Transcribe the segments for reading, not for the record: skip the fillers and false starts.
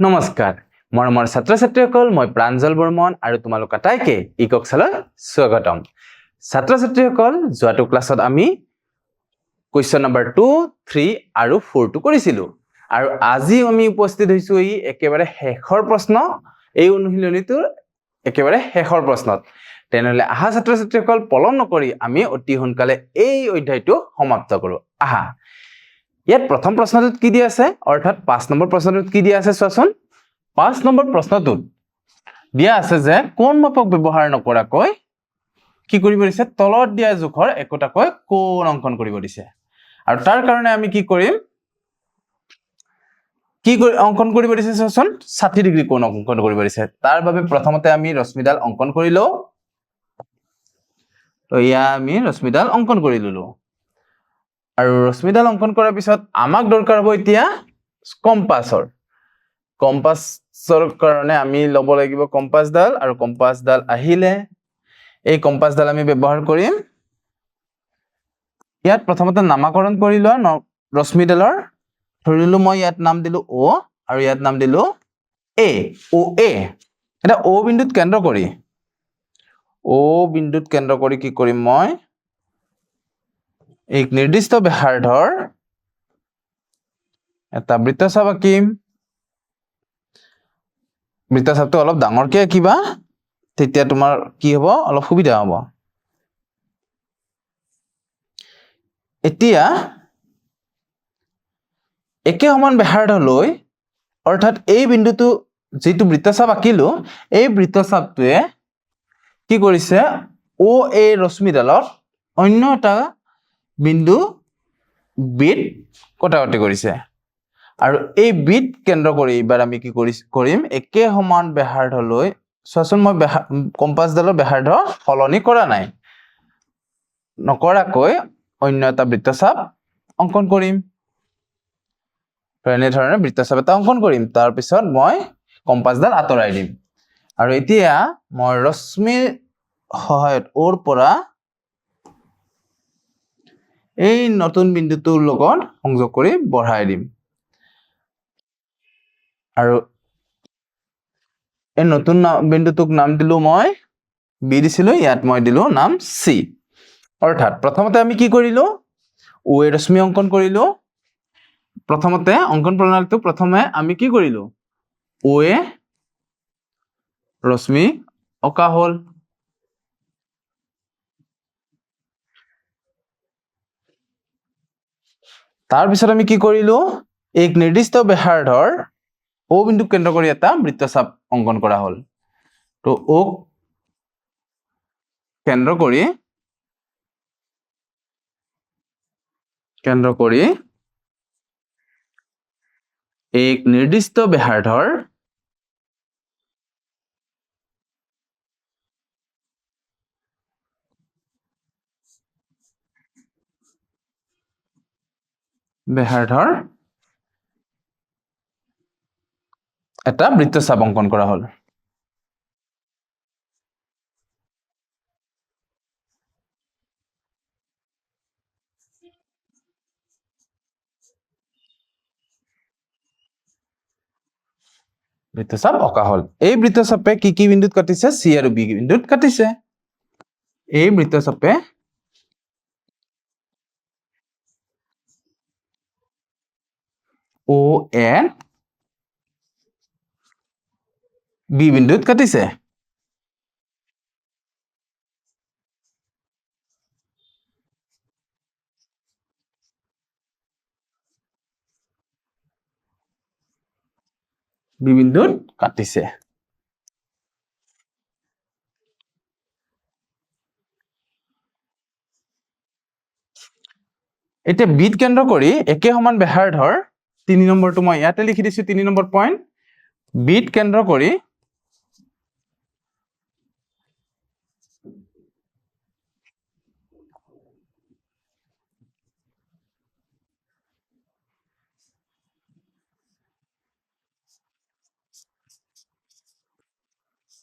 নমস্কাৰ মৰমৰ ছাত্ৰ ছাত্ৰীসকল মই প্ৰাঞ্জল বৰ্মন আৰু তোমালোক আটাইকে ইকক্সলৈ স্বাগতম ছাত্ৰ ছাত্ৰীসকল যোৱাটো ক্লাছত আমি কোৱেশ্চন নম্বৰ 2 3 আৰু 4 টো কৰিছিলো আৰু আজি আমি উপস্থিত হৈছো এই একেবাৰে শেষৰ প্ৰশ্ন এই অনুশীলনীটোৰ একেবাৰে শেষৰ প্ৰশ্নত তেনেহলে আহা ছাত্ৰ ছাত্ৰীসকল পলম নকৰি আমি অতি সোনকালে এই অধ্যায়টো সমাপ্ত কৰো আহা ইয়াত প্ৰথম প্ৰশ্নটোত কি দিয়া আছে অৰ্থাৎ 5 নম্বৰ প্ৰশ্নটোত কি দিয়া আছে চোৱাচোন 5 নম্বৰ প্ৰশ্নটোত দিয়া আছে যে কোন মাপক ব্যৱহাৰ নকৰাকৈ কি কৰিব দিছে তলত দিয়া জোখৰ একোটাকৈ কোণ অঙ্কন কৰিব দিছে আৰু তাৰ কাৰণে আমি কি কৰিম অঙ্কন কৰিব দিছে চোৱাচোন 60 ডিগ্ৰী কোণ অঙ্কন কৰিব দিছে তাৰ বাবে প্ৰথমতে আমি ৰশ্মিডাল অঙ্কন কৰি লও তো ইয়া আমি ৰশ্মিডাল অঙ্কন কৰি ললো আৰু ৰশ্মিডাল অঙ্কন কৰাৰ পিছত আমাক দৰকাৰ হ'ব এতিয়া কম্পাছৰ কাৰণে আমি ল'ব লাগিব কম্পাছডাল আৰু কম্পাছডাল আহিলে এই কম্পাছডাল আমি ব্যৱহাৰ কৰিম ইয়াত প্ৰথমতে নামকৰণ কৰি লোৱা ৰশ্মিডালৰ ধৰিলো মই ইয়াত নাম দিলো O আৰু ইয়াত নাম দিলো A OA এটা O বিন্দুত কেন্দ্ৰ কৰি কি কৰিম মই এক নিৰ্দিষ্ট ব্যাসাৰ্ধৰ এটা বৃত্তচাপ আঁকিম বৃত্তচাপটো অলপ ডাঙৰকৈ আঁকিবা তেতিয়া তোমাৰ কি হ'ব অলপ সুবিধা হ'ব এতিয়া একে সমান ব্যাসাৰ্ধ লৈ অৰ্থাৎ এই বিন্দুটো যেটো বৃত্তচাপ আঁকিলো এই বৃত্তচাপটোৱে কি কৰিছে OA ৰশ্মিডালৰ অন্য এটা বিন্দু বিত কটাকটি কৰিছে আৰু এই বিত কেন্দ্ৰ কৰি এবাৰ আমি কি কৰিম একে সমান ব্যাসাৰ্ধ লৈ চোৱাচোন মই কম্পাছডালৰ ব্যাসাৰ্ধ সলনি কৰা নাই নকৰাকৈ অন্য এটা বৃত্তচাপ অঙ্কন কৰিম তো এনে ধৰণে বৃত্তচাপ এটা অঙ্কন কৰিম তাৰ পিছত মই কম্পাছডাল আঁতৰাই দিম আৰু এতিয়া মই ৰশ্মিৰ সহায়ত ওৰ পৰা এই নতুন বিন্দুটোৰ লগত সংযোগ কৰি বঢ়াই দিম আৰু এই নতুন বিন্দুটোক নাম দিলো মই বি দিছিলো ইয়াত মই দিলো নাম সি অৰ্থাৎ প্ৰথমতে আমি কি কৰিলো OA ৰশ্মি অঙ্কন কৰিলো প্ৰথমতে অঙ্কন প্ৰণালীটো প্ৰথমে আমি কি কৰিলো OA ৰশ্মি অকা হল তাৰ পিছত আমি কি কৰিলো এক নিৰ্দিষ্ট ব্যাসাৰ্ধৰ O বিন্দুক কেন্দ্ৰ কৰি এটা বৃত্তচাপ অঙ্কন কৰা হল তো O কেন্দ্ৰ কৰি এক নিৰ্দিষ্ট ব্যাসাৰ্ধৰ এটা বৃত্তচাপ অঙ্কন কৰা হল বৃত্তচাপ অকা হল এই বৃত্তচাপে কি বিন্দুত কাটিছে সি আৰু বি বিন্দুত কাটিছে এই বৃত্তচাপে O and বি বিন্দুত কাটিছে বি বিন্দুত কাটিছে এতিয়া বিত কেন্দ্ৰ কৰি একে সমান ব্যাসাৰ্ধৰ 3 নম্বৰটো মই ইয়াতে লিখি দিছো 3 নম্বৰ পইণ্ট বিত কেন্দ্ৰ কৰি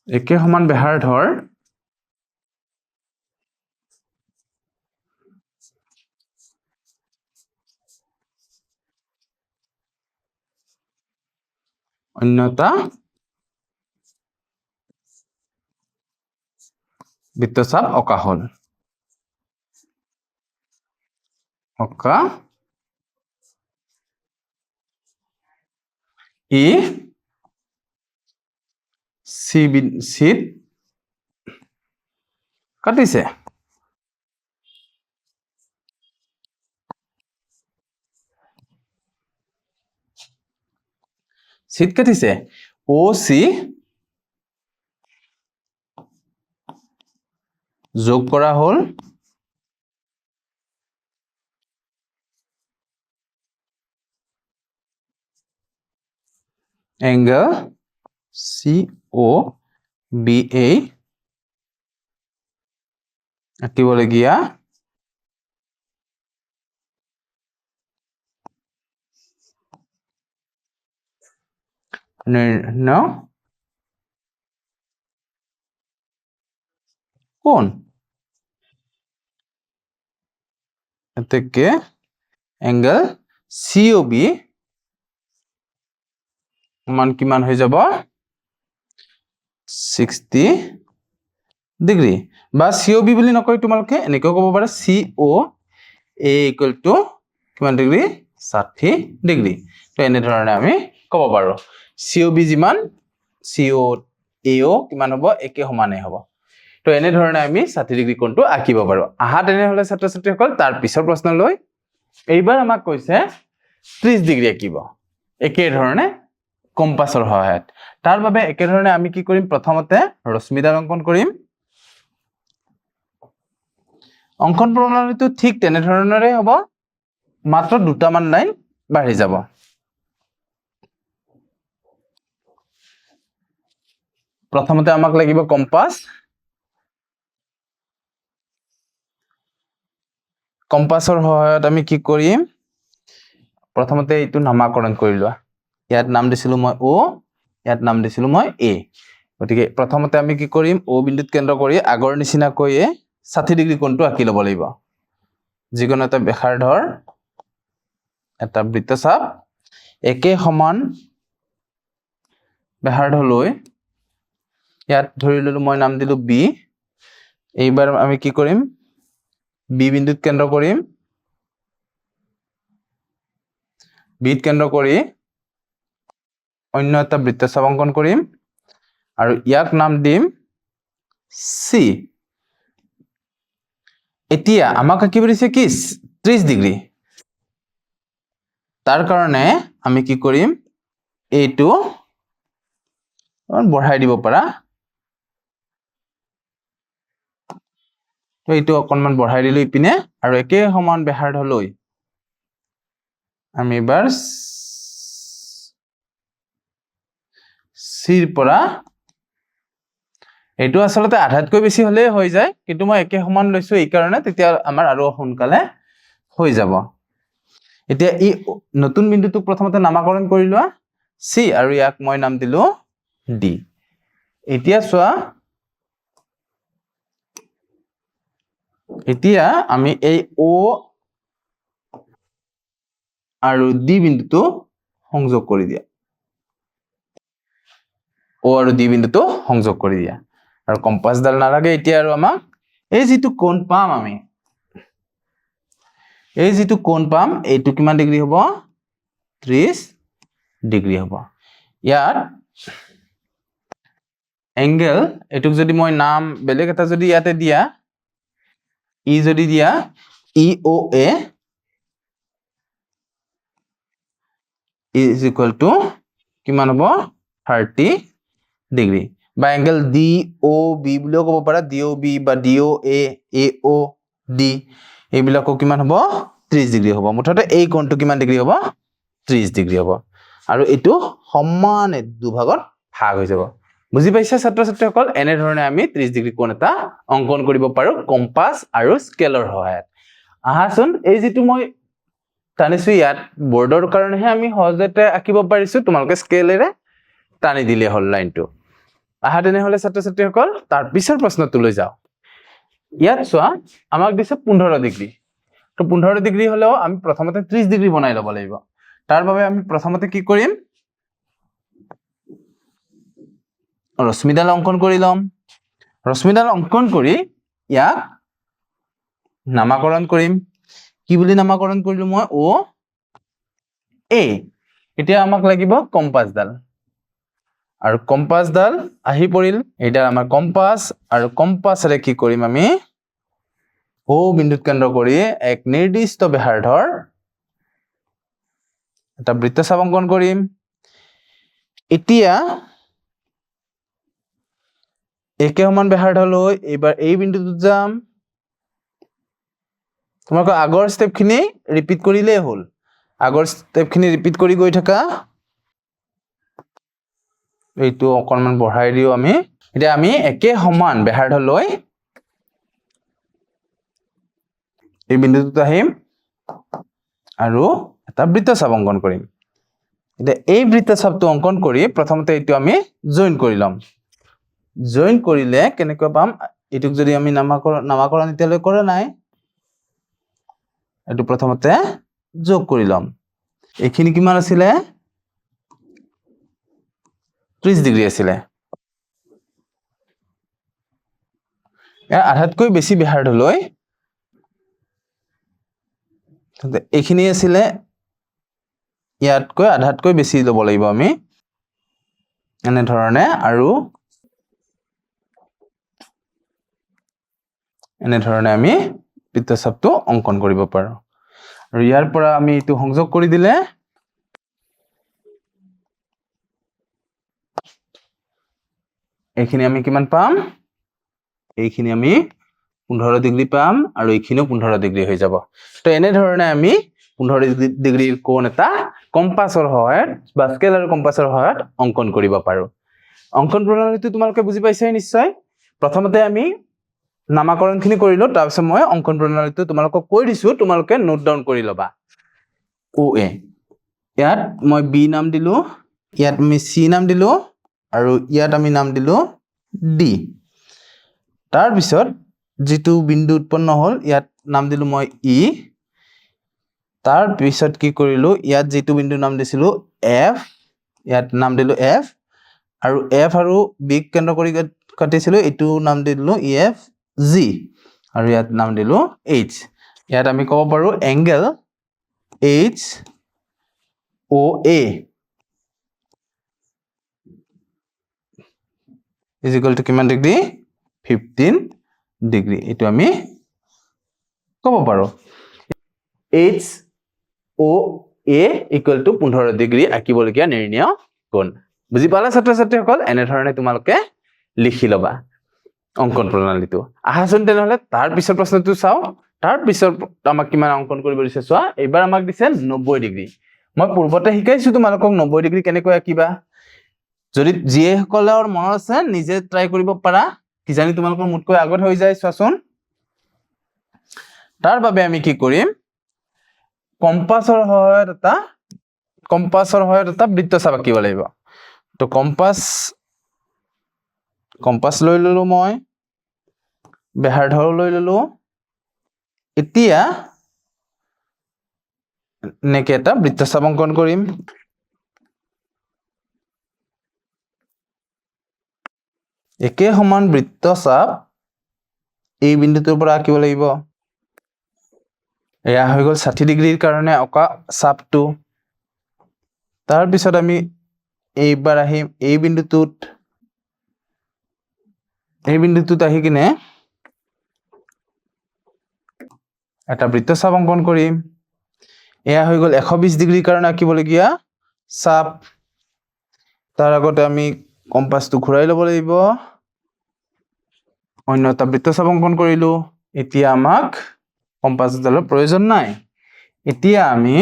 একে সমান ব্যাসাৰ্ধৰ অন্য এটা বৃত্তচাপ অঁকা হ'ল ই চিত কাটিছে চিত কাটিছে অ চি যোগ কৰা হ'ল angle C O B A আঁকিবলগীয়া কোন এতেকে এংগল COB মান কিমান হৈ যাব 60 ডিগ্ৰী বা COB বুলি নকয় তোমালোকে এনেকৈ ক'ব পাৰা COA কিমান ডিগ্ৰী 60 ডিগ্ৰী তো এনে ধৰণে আমি ক'ব পাৰো COB যিমান COAO কিমান হ'ব একে সমানে হ'ব তো এনে ধৰণে আমি 60 ডিগ্ৰী কোণটো আঁকিব পাৰো আহা তেনে হলে ছাত্ৰ ছাত্ৰীসকল তাৰ পিছৰ প্ৰশ্নলৈ এইবাৰ আমাক কৈছে 30 ডিগ্ৰী আঁকিব একে ধৰণে কম্পাছৰ সহায়ত তাৰ বাবে একে ধৰণে আমি কি কৰিম প্ৰথমতে ৰশ্মিদাল অঙ্কন কৰিম অঙ্কন প্ৰণালীটো ঠিক তেনে ধৰণৰে হ'ব মাত্ৰ দুটামান লাইন বাঢ়ি যাব প্ৰথমতে আমাক লাগিব কম্পাছ কম্পাছৰ সহায়ত আমি কি কৰিম প্ৰথমতে এইটো নামাকৰণ কৰি লোৱা ইয়াত নাম দিছিলো মই O ইয়াত নাম দিছিলো মই A গতিকে প্ৰথমতে আমি কি কৰিম O বিন্দুত কেন্দ্ৰ কৰি আগৰ নিচিনাকৈ 60 ডিগ্ৰী কোণটো আঁকি ল'ব লাগিব যিকোনো এটা ব্যাসাৰ্ধৰ এটা বৃত্তচাপ একে সমান ব্যাসাৰ্ধ লৈ ইয়াত ধৰি ললো মই নাম দিলো B এইবাৰ আমি কি কৰিম B বিন্দুত কেন্দ্ৰ কৰিম বিত কেন্দ্ৰ কৰি অন্য এটা বৃত্তচাপ অঙ্কন কৰিম আৰু ইয়াক নাম দিম C এতিয়া আমাক আঁকিব দিছে কি 30 ডিগ্ৰী তাৰ কাৰণে আমি কি কৰিম এইটো বঢ়াই দিব পাৰা তো এইটো অকনমান বঢ়াই দিলো ইপিনে আৰু একে সমান ব্যাসাৰ্ধ লৈ আমি এবাৰ সিৰ পৰা এইটো আসলতে আধাতকৈ বেছি হলে হৈ যায় কিন্তু মই একে সমান লৈছো এই কাৰণে তেতিয়া আমাৰ আৰু সোনকালে হৈ যাব এতিয়া এই নতুন বিন্দুটো প্ৰথমতে নামাকৰণ কৰি লোৱা C আৰু ইয়াক মই নাম দিলো D এতিয়া চোৱা এতিয়া আমি এই O আৰু D বিন্দুটো সংযোগ কৰি দিয়া O আৰু D বিন্দুটো সংযোগ কৰি দিয়া আৰু কম্পাছডাল নালাগে এতিয়া আৰু আমাক এই যেটো কোণ পাম আমি এই যেটো কোণ পাম এইটো কিমান ডিগ্ৰী হ'ব 30 ডিগ্ৰী হ'ব ইয়াত এংগেল এটুক যদি মই নাম বেলেগ এটা যদি ইয়াতে দিয়া ই যদি দিয়া EOA is equal to কিমান হ'ব 30 ডিগ্ৰী বা এংগেল DOB বুলিও ক'ব পাৰা DOB বা DOA AOD এইবিলাকো কিমান হ'ব 30 ডিগ্ৰী হ'ব মুঠতে এই কোণটো কিমান ডিগ্ৰী হ'ব 30 ডিগ্ৰী হ'ব আৰু এটো সমানে দুভাগত ভাগ হৈ যাব বুজি পাইছা ছাত্ৰ ছাত্ৰীসকল এনে ধৰণে আমি 30 ডিগ্ৰী কোণ এটা অঙ্কন কৰিব পাৰো কম্পাছ আৰু স্কেলৰ সহায়ত আহাচোন এই যেটো মই টানিছো ইয়াত বৰ্ডৰ কাৰণেহে আমি সহজতে আঁকিব পাৰিছো তোমালোকে স্কেলেৰে টানি দিলে হল লাইনটো আহা তেনে হলে ছাত্ৰ ছাত্ৰীসকল তাৰ পিছৰ প্ৰশ্নটো লৈ যাও ইয়াত চোৱা আমাক দিছে 15 ডিগ্ৰী তো 15 ডিগ্ৰী হলেও আমি প্ৰথমতে 30 ডিগ্ৰী বনাই ল'ব লাগিব তাৰ বাবে আমি প্ৰথমতে কি কৰিম ৰশ্মিডাল অংকন কৰি লম ৰশ্মিডাল অংকন কৰি ইয়াক নামাকৰণ কৰিম কি বুলি নামাকৰণ কৰিলো মই ও এ এতিয়া আমাক লাগিব কম্পাছডাল আৰু কম্পাছডাল আহি পৰিল এটা আমাৰ কম্পাছ আৰু কম্পাছৰে কি কৰিম আমি ও বিন্দুত কেন্দ্ৰ কৰি এক নিৰ্দিষ্ট ব্যাসাৰ্ধৰ এটা বৃত্তচাপ অংকন কৰিম এতিয়া একে সমান ব্যাসাৰ্ধ লৈ এবাৰ এই বিন্দুটোত যাম তোমালোকে আগৰ স্টেপখিনি ৰিপিট কৰিলেই হ'ল আগৰ স্টেপখিনি ৰিপিট কৰি গৈ থাকা এইটো অকণমান বঢ়াই দিও আমি এতিয়া আমি একে সমান ব্যাসাৰ্ধ লৈ এই বিন্দুটোত আহিম আৰু এটা বৃত্তচাপ অংকন কৰিম এতিয়া এই বৃত্তচাপটো অংকন কৰি প্ৰথমতে এইটো আমি জয়েন কৰি লম জয়েন কৰিলে কেনেকৈ পাম এটুক যদি আমি নামাকৰণ এতিয়ালৈ কৰা নাই এটু প্ৰথমতে যোগ কৰি লম এখিনি কিমান আছিলে 30 ডিগ্ৰী আছিলে ইয়াৰ আধাতকৈ বেছি ব্যাসাৰ্ধ লৈ এখিনি আছিলে ইয়াতকৈ আধাতকৈ বেছি ল'ব লাগিব আমি এনে ধৰণে আৰু এনে ধৰণে আমি বৃত্তচাপটো অংকন কৰিব পাৰো আৰু ইয়াৰ পৰা আমি এটো সংযোগ কৰি দিলে এইখিনি আমি কিমান পাম এইখিনি আমি 15 ডিগ্ৰী পাম আৰু এইখিনিও 15 ডিগ্ৰী হৈ যাব তো এনে ধৰণে আমি 15 ডিগ্ৰীৰ কোণ এটা কম্পাছৰ সহায়ত বা স্কেল আৰু কম্পাছৰ সহায়ত অংকন কৰিব পাৰো অংকন প্ৰণালীটো তোমালোকে বুজি পাইছাই নিশ্চয় প্ৰথমতে আমি নামাকৰণখিনি কৰিলো তাৰ পিছত মই অংকন প্ৰণালীটো তোমালোকক কৈ দিছো তোমালোকে নোট ডাউন কৰি লবা ও এ ইয়াত মই বি নাম দিলো ইয়াত আমি সি নাম দিলো আৰু ইয়াত আমি নাম দিলো ডি তাৰ পিছত যেটো বিন্দু উৎপন্ন হল ইয়াত নাম দিলো মই ই তাৰ পিছত কি কৰিলো ইয়াত যেটো বিন্দু নাম দিছিলো এফ ইয়াত নাম দিলো এফ আৰু এফ আৰু বি কেন্দ্ৰ কৰি কাটিছিলো এটো নাম দিলো এফ জি আৰু ইয়াত নাম দিলো এইচ ইয়াত আমি ক'ব পাৰো angle H O A is equal to কিমান ডিগ্ৰী 15 ডিগ্ৰী এটো আমি ক'ব পাৰো H O A equal to 15 degree আঁকিবলগীয়া নিৰ্ণয় কোণ বুজি পালা ছাত্ৰ ছাত্ৰীসকল এনে ধৰণে তোমালোকে লিখি লবা অংকন প্ৰণালীটো আহাচোন তেনেহলে তাৰ পিছৰ প্ৰশ্নটো চাও তাৰ পিছৰ আমাক কিমান অংকন কৰিব দিছে চোৱা এবাৰ আমাক দিছে 90 ডিগ্ৰী মই পূৰ্বতে শিকাইছো তোমালোকক 90 ডিগ্ৰী কেনেকৈ আঁকিবা যদি যিয়ে সকলৰ মন আছে নিজে ট্ৰাই কৰিব পাৰা কি জানি তোমালোকৰ মুটকৈ আগত হৈ যায় চোৱাচোন তাৰ বাবে আমি কি কৰিম কম্পাছৰ সহায়ত এটা বৃত্তচাপ আঁকিব লাগিব তো কম্পাছ লৈ ললো মই ব্যাসাৰ্ধ লৈ ললো এতিয়া নেকে এটা বৃত্তচাপ অংকন কৰিম একে সমান বৃত্তচাপ এই বিন্দুটোৰ পৰা আঁকিব লাগিব এয়া হৈ গল 60 ডিগ্ৰীৰ কাৰণে অকা চাপটো তাৰ পিছত আমি এইবাৰ আহিম এই বিন্দুটোত আহি কিনে এটা বৃত্তচাপ অংকন কৰিম এয়া হৈ গল 120 ডিগ্ৰীৰ কাৰণে আঁকিবলগীয়া চাপ তাৰ আগতে আমি কম্পাছটো ঘূৰাই ল'ব লাগিব অন্য এটা বৃত্তচাপ অংকন কৰিলো এতিয়া আমাক কম্পাছডালৰ প্ৰয়োজন নাই এতিয়া আমি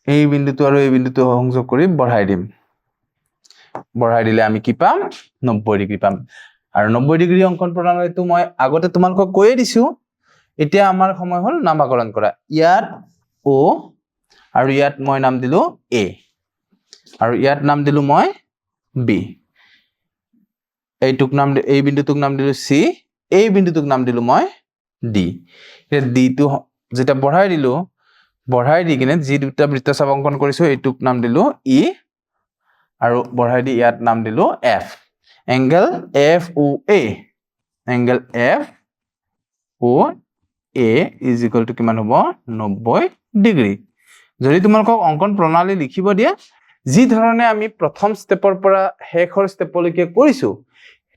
এই বিন্দুটো আৰু এই বিন্দুটো সংযোগ কৰি বঢ়াই দিম বঢ়াই দিলে আমি কি পাম 90 ডিগ্ৰী পাম আৰু 90 ডিগ্ৰী অংকন প্ৰণালীটো মই আগতে তোমালোকক কৈয়ে দিছো এতিয়া আমাৰ সময় হল নামাকৰণ কৰা ইয়াত ও আৰু ইয়াত মই নাম দিলো এ আৰু ইয়াত নাম দিলো মই বি এই বিন্দুটোক নাম দিলো সি এই বিন্দুটোক নাম দিলো মই ডি এতিয়া ডি টো যেটা বঢ়াই দি কিনে যি দুটা বৃত্তচাপ অংকন কৰিছো এইটোক নাম দিলো ই আৰু বঢ়াই দি ইয়াত নাম দিলো F angle FOA angle FOA is equal to কিমান হ'ব 90 ডিগ্ৰী যদি তোমালোকক অঙ্কন প্ৰণালী লিখিব দিয়ে যি ধৰণে আমি প্ৰথম ষ্টেপৰ পৰা শেষৰ ষ্টেপলৈকে কৰিছো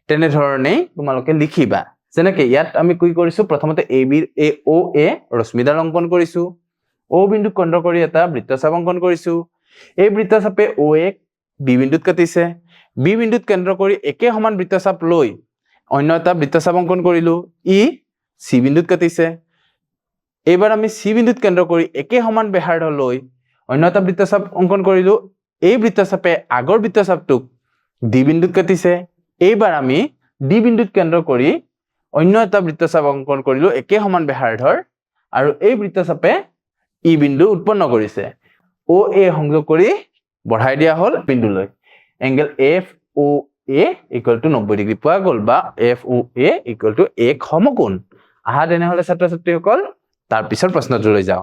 তেনে ধৰণে তোমালোকে লিখিবা যেনেকৈ ইয়াত আমি কি কৰিছো প্ৰথমতে AOA ৰশ্মিডাল অঙ্কন কৰিছো O বিন্দু কেন্দ্ৰ কৰি এটা বৃত্তচাপ অঙ্কন কৰিছো এই বৃত্তচাপে OA B বিন্দুত কাটিছে B বিন্দুত কেন্দ্ৰ কৰি একে সমান বৃত্তচাপ লৈ অন্য এটা বৃত্তচাপ অঙ্কন কৰিলো ই C বিন্দুত কাটিছে এবাৰ আমি C বিন্দুত কেন্দ্ৰ কৰি একে সমান ব্যাসাৰ্ধ লৈ অন্য এটা বৃত্তচাপ অঙ্কন কৰিলো এই বৃত্তচাপে আগৰ বৃত্তচাপটোক D বিন্দুত কাটিছে এইবাৰ আমি D বিন্দুত কেন্দ্ৰ কৰি অন্য এটা বৃত্তচাপ অঙ্কন কৰিলো একে সমান ব্যাসাৰ্ধৰ আৰু এই বৃত্তচাপে ই বিন্দু উৎপন্ন কৰিছে OA সংযোগ কৰি বঢ়াই দিয়া হল বিন্দুলৈ angle FOA equal to 90 degree পোৱা গল বা FOA ইকুৱেল টু এক সমকোণ আহা তেনে হলে ছাত্ৰ ছাত্ৰীসকল তাৰ পিছৰ প্ৰশ্নটো লৈ যাও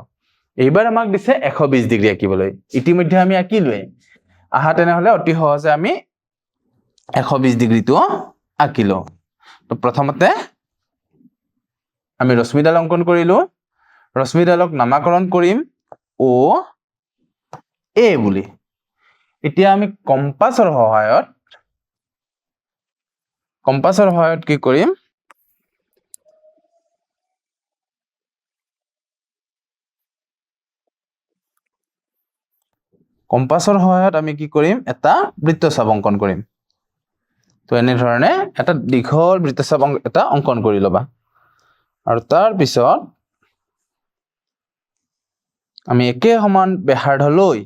এইবাৰ আমাক দিছে 120 ডিগ্ৰী আঁকিবলৈ ইতিমধ্যে আমি আঁকিলোৱে আহা তেনে হলে অতি সহজে আমি 120 ডিগ্ৰীটো আঁকিলো তো প্ৰথমতে আমি ৰশ্মিডাল অঙ্কন কৰিলো ৰশ্মিডালক নামাকৰণ কৰিম OA বুলি এতিয়া আমি কম্পাছৰ সহায়ত কি কৰিম কম্পাছৰ সহায়ত আমি কি কৰিম এটা বৃত্তচাপ অঙ্কন কৰিম তো এনে ধৰণে এটা দীঘল বৃত্তচাপ এটা অঙ্কন কৰি লবা আৰু তাৰ পিছত আমি একে সমান ব্যাসাৰ্ধ লৈ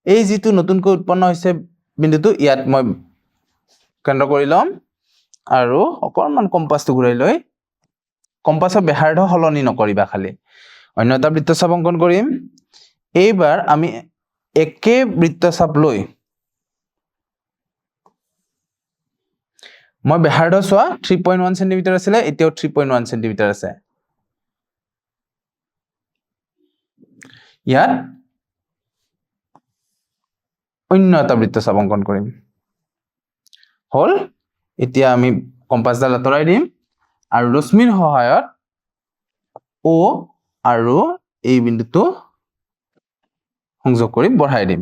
এই যেটো নতুনকৈ উৎপন্ন হৈছে বিন্দুটো ইয়াত মই কেন্দ্ৰ কৰি লম আৰু অকণমান কম্পাছটো ঘূৰাই লৈ কম্পাছৰ ব্যাসাৰ্ধ সলনি নকৰিবা খালি অন্য এটা বৃত্তচাপ অঙ্কন কৰিম এইবাৰ আমি একে বৃত্তচাপ লৈ মই ব্যাসাৰ্ধ চোৱা 3.1 সেন্টিমিটাৰ আছিল এতিয়াও 3.1 সেন্টিমিটাৰ আছে ইয়াত অন্য এটা বৃত্তচাপ অঙ্কন কৰিম হল এতিয়া আমি কম্পাছডাল আঁতৰাই দিম আৰু ৰশ্মিৰ সহায়ত O আৰু এই বিন্দুটো সংযোগ কৰি বঢ়াই দিম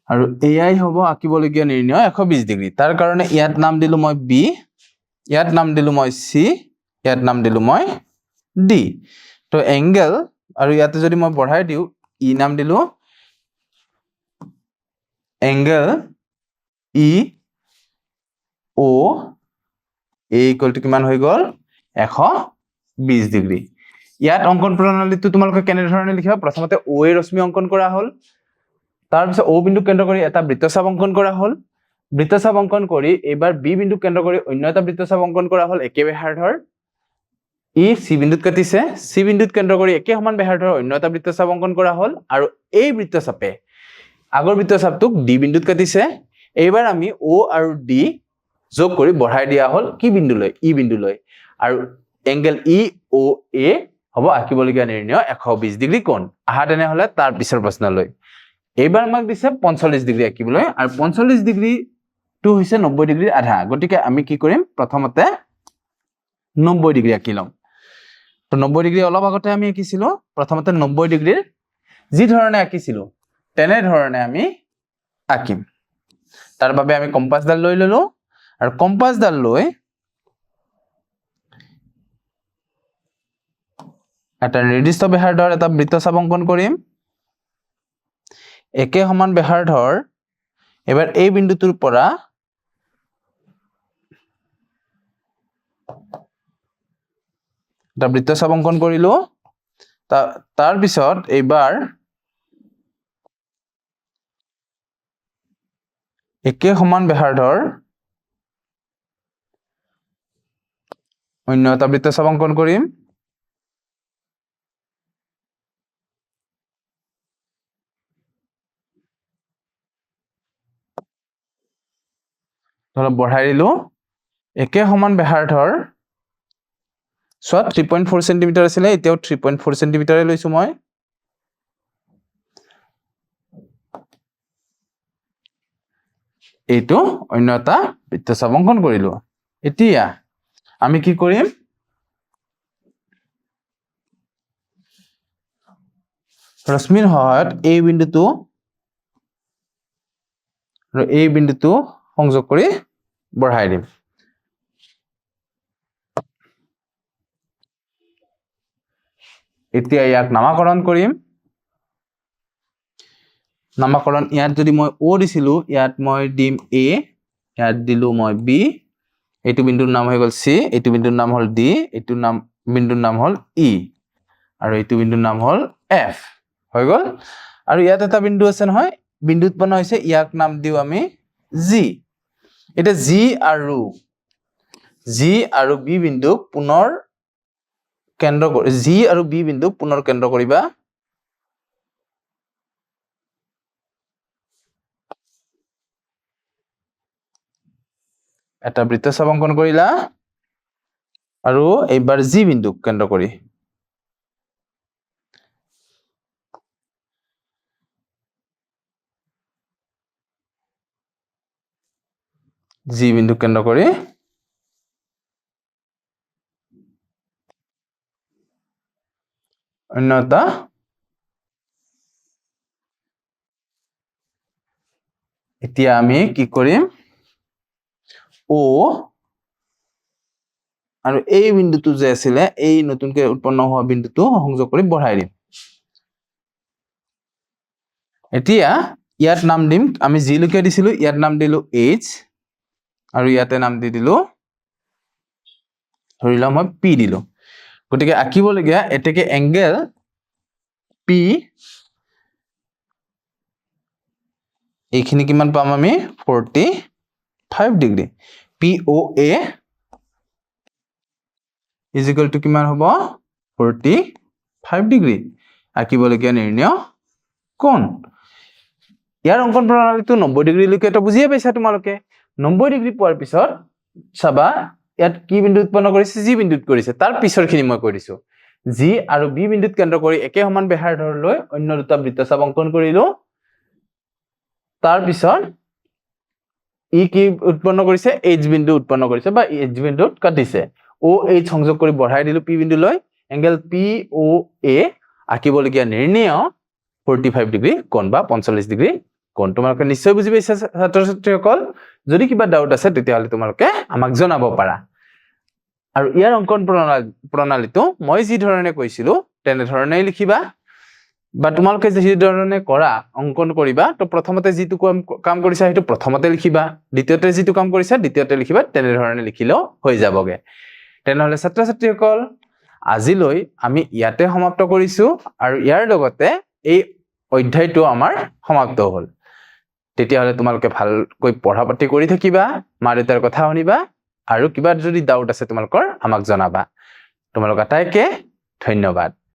আৰু এআই হ'ব আঁকিবলগীয়া নিৰ্ণয় 120 ডিগ্ৰী তাৰ কাৰণে ইয়াত নাম দিলো মই B ইয়াত নাম দিলো মই C ইয়াত নাম দিলো মই D তো এংগেল আৰু ইয়াতে যদি মই বঢ়াই দিও ই নাম দিলো এংগেল EOA ইকুৱেল টু কিমান হৈ গল 120 ডিগ্ৰী ইয়াত অঙ্কন প্ৰণালীটো তোমালোকে কেনে ধৰণে লিখিবা প্ৰথমতে OA ৰশ্মি অঙ্কন কৰা হল তাৰ পিছত O বিন্দু কেন্দ্ৰ কৰি এটা বৃত্তচাপ অঙ্কন কৰা হল বৃত্তচাপ অঙ্কন কৰি এবাৰ B বিন্দু কেন্দ্ৰ কৰি অন্য এটা বৃত্তচাপ অঙ্কন কৰা হল একে ব্যাসাৰ্ধৰ ই C বিন্দুত কাটিছে C বিন্দুত কেন্দ্ৰ কৰি একে সমান ব্যাসাৰ্ধৰ অন্য এটা বৃত্তচাপ অঙ্কন কৰা হল আৰু এই বৃত্তচাপে আগৰ বৃত্তচাপটোক D বিন্দুত কাটিছে এইবাৰ আমি O আৰু D যোগ কৰি বঢ়াই দিয়া হল কি বিন্দুলৈ ই বিন্দুলৈ আৰু এংগেল EOA হ'ব আঁকিবলগীয়া নিৰ্ণয় 120 ডিগ্ৰী কোণ আহা তেনে হলে তাৰ পিছৰ প্ৰশ্নলৈ এইবাৰ আমাক দিছে 45 ডিগ্ৰী আঁকিবলৈ আৰু 45 ডিগ্ৰী টু হৈছে 90 ডিগ্ৰীৰ আধা গতিকে আমি কি কৰিম প্ৰথমতে 90 ডিগ্ৰী আঁকি লম তো 90 ডিগ্ৰী অলপ আগতে আমি আঁকিছিলো প্ৰথমতে 90 ডিগ্ৰীৰ যি ধৰণে আঁকিছিলো তেনে ধৰণে আমি আঁকিম তাৰ বাবে আমি কম্পাছডাল লৈ ললো আৰু কম্পাছডাল লৈ এটা নিৰ্দিষ্ট ব্যাসাৰ্ধৰ এটা বৃত্তচাপ অঙ্কন কৰিম একে সমান ব্যাসাৰ্ধৰ এবাৰ এই বিন্দুটোৰ পৰা এটা বৃত্তচাপ অঙ্কন কৰিলো তাৰ পিছত এইবাৰ একে সমান ব্যাসাৰ্ধৰ অন্য এটা বৃত্তচাপ অঙ্কন কৰিম ধৰা বঢ়াই দিলো একে সমান ব্যাসাৰ্ধৰ সো 3.4 সেন্টিমিটাৰ আছিল এতিয়াও 3.4 সেন্টিমিটাৰে লৈছো মই এইটো অন্য এটা বৃত্তচাপ অংকন কৰিলো এতিয়া আমি কি কৰিম ৰশ্মিৰ সহায়ত এই বিন্দুটো আৰু এই বিন্দুটো সংযোগ কৰি বঢ়াই দিম এতিয়া ইয়াক নামাকৰণ কৰিম নামাকৰণ ইয়াত যদি মই O দিছিলো ইয়াত মই দিম A ইয়াত দিলো মই B এইটো বিন্দুৰ নাম হৈ গল C এইটো বিন্দুৰ নাম হল D এইটো বিন্দুৰ নাম হল E আৰু এইটো বিন্দুৰ নাম হল F হৈ গল আৰু ইয়াত এটা বিন্দু আছে নহয় বিন্দু উৎপন্ন হৈছে ইয়াক নাম দিও আমি G এটা G আৰু B বিন্দু পুনৰ কেন্দ্ৰ কৰি G আৰু B বিন্দু পুনৰ কেন্দ্ৰ কৰিবা এটা বৃত্তচাপ অংকন কৰিলা আৰু এইবাৰ G বিন্দু কেন্দ্ৰ কৰি G বিন্দু কেন্দ্ৰ কৰি অন্য এটা এতিয়া আমি কি কৰিম O আৰু এই বিন্দুটো যে আছিল এই নতুনকৈ উৎপন্ন হোৱা বিন্দুটো সংযোগ কৰি বঢ়াই দিম এতিয়া ইয়াত নাম দিম আমি G লকে দিছিলো ইয়াত নাম দিলো H আৰু ইয়াতে নাম দি দিলো ধৰিলা মই P দিলো গটিকে আঁকিব লগিয়া এটেকে এংগেল P এইখিনি কিমান পাম আমি 45 degree POA is equal to কিমান হ'ব 45 ডিগ্ৰী আঁকিব লগিয়া নিৰ্ণয় কোণ ইয়াৰ অংকন প্ৰণালীটো 90 ডিগ্ৰী লৈকে তো বুজিয়ে পাইছা তোমালোকে 90 ডিগ্ৰী পোৱাৰ পিছত চাবা ইয়াত কি বিন্দু উৎপন্ন কৰিছে G বিন্দুত কৰিছে তাৰ পিছৰখিনি মই কৈ দিছো G আৰু B বিন্দুত কেন্দ্ৰ কৰি একে সমান ব্যাসাৰ্ধৰ লৈ অন্য দুটা বৃত্তচাপ অংকন কৰিলো তাৰ পিছত ই কি উৎপন্ন কৰিছে H বিন্দু উৎপন্ন কৰিছে বা H বিন্দুত কাটিছে OH সংযোগ কৰি বঢ়াই দিলো P বিন্দু লৈ এংগেল POA আঁকিব লগিয়া নিৰ্ণয় 45 ডিগ্ৰী কোণ বা 45 ডিগ্ৰী কোণ তোমালোকে নিশ্চয় বুজি পাইছা ছাত্ৰ ছাত্ৰীসকল যদি কিবা ডাউট আছে তেতিয়াহলে তোমালোকে আমাক জনাব পাৰা আৰু ইয়াৰ অংকন প্ৰণালীটো মই যি ধৰণে কৈছিলো তেনে ধৰণেই লিখিবা বা তোমালোকে যি ধৰণে কৰা অংকন কৰিবা তো প্ৰথমতে যিটো কাম কৰিছা সেইটো প্ৰথমতে লিখিবা দ্বিতীয়তে যিটো কাম কৰিছা দ্বিতীয়তে লিখিবা তেনে ধৰণে লিখিলেও হৈ যাবগে তেনেহলে ছাত্ৰ ছাত্ৰীসকল আজিলৈ আমি ইয়াতে সমাপ্ত কৰিছো আৰু ইয়াৰ লগতে এই অধ্যায়টো আমাৰ সমাপ্ত হ'ল তেতিয়াহলে তোমালোকে ভালকৈ পঢ়া পাতি কৰি থাকিবা মা দেউতাৰ কথা শুনিবা আৰু কিবা যদি ডাউট আছে তোমালোকৰ আমাক জনাবা তোমালোক আটাইকে ধন্যবাদ